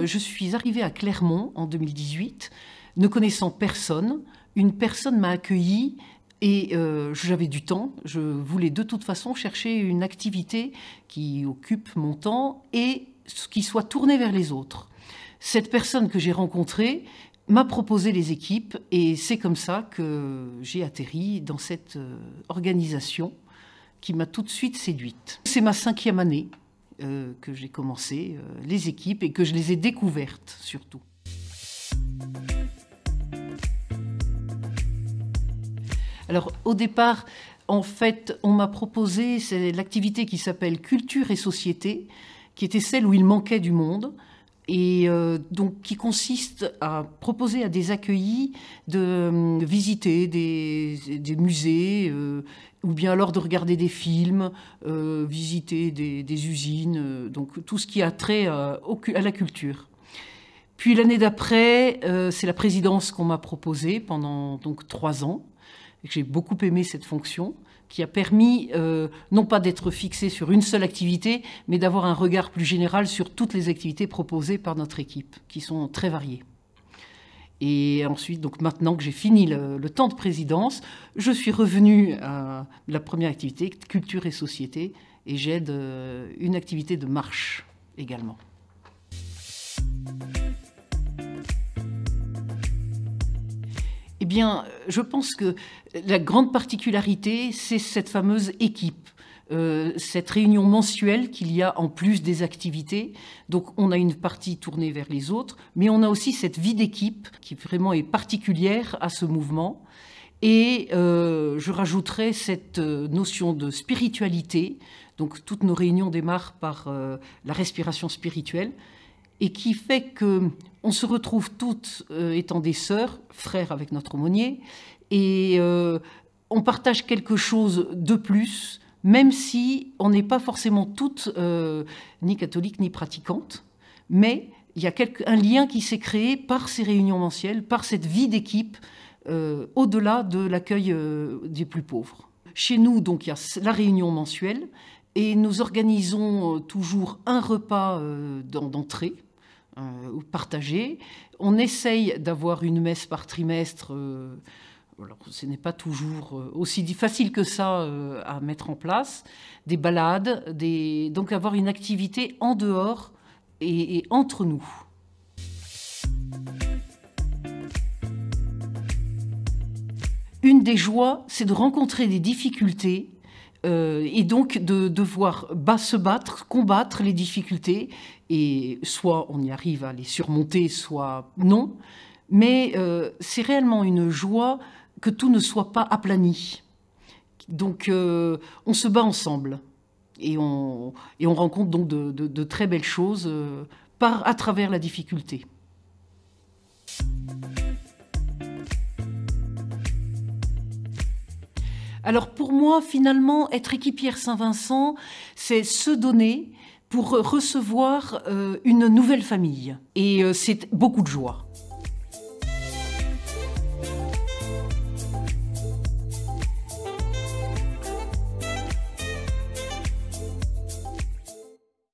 Je suis arrivée à Clermont en 2018, ne connaissant personne. Une personne m'a accueillie et j'avais du temps. Je voulais de toute façon chercher une activité qui occupe mon temps et qui soit tournée vers les autres. Cette personne que j'ai rencontrée m'a proposé les équipes et c'est comme ça que j'ai atterri dans cette organisation qui m'a tout de suite séduite. C'est ma 5e année que j'ai commencé les équipes et que je les ai découvertes surtout. Alors au départ, en fait, on m'a proposé c'est l'activité qui s'appelle Culture et Société, qui était celle où il manquait du monde. Et donc qui consiste à proposer à des accueillis de visiter des musées ou bien alors de regarder des films, visiter des usines, donc tout ce qui a trait à la culture. Puis l'année d'après, c'est la présidence qu'on m'a proposée pendant donc 3 ans. J'ai beaucoup aimé cette fonction qui a permis non pas d'être fixé sur une seule activité, mais d'avoir un regard plus général sur toutes les activités proposées par notre équipe, qui sont très variées. Et ensuite, donc maintenant que j'ai fini le temps de présidence, je suis revenue à la première activité, Culture et Société, et j'aide une activité de marche également. Eh bien, je pense que la grande particularité, c'est cette fameuse équipe, cette réunion mensuelle qu'il y a en plus des activités. Donc, on a une partie tournée vers les autres, mais on a aussi cette vie d'équipe qui vraiment est particulière à ce mouvement. Et je rajouterais cette notion de spiritualité. Donc, toutes nos réunions démarrent par la respiration spirituelle, et qui fait qu'on se retrouve toutes étant des sœurs, frères avec notre aumônier, et on partage quelque chose de plus, même si on n'est pas forcément toutes ni catholiques ni pratiquantes, mais il y a un lien qui s'est créé par ces réunions mensuelles, par cette vie d'équipe, au-delà de l'accueil des plus pauvres. Chez nous, donc, il y a la réunion mensuelle, et nous organisons toujours un repas d'entrée, partagé. On essaye d'avoir une messe par trimestre. Alors, ce n'est pas toujours aussi facile que ça à mettre en place. Des balades, donc avoir une activité en dehors et entre nous. Une des joies, c'est de rencontrer des difficultés et donc de devoir se battre, combattre les difficultés, et soit on y arrive à les surmonter, soit non. Mais c'est réellement une joie que tout ne soit pas aplani. Donc on se bat ensemble et on rencontre donc de très belles choses à travers la difficulté. Alors pour moi, finalement, être équipière Saint-Vincent, c'est se donner pour recevoir une nouvelle famille. Et c'est beaucoup de joie.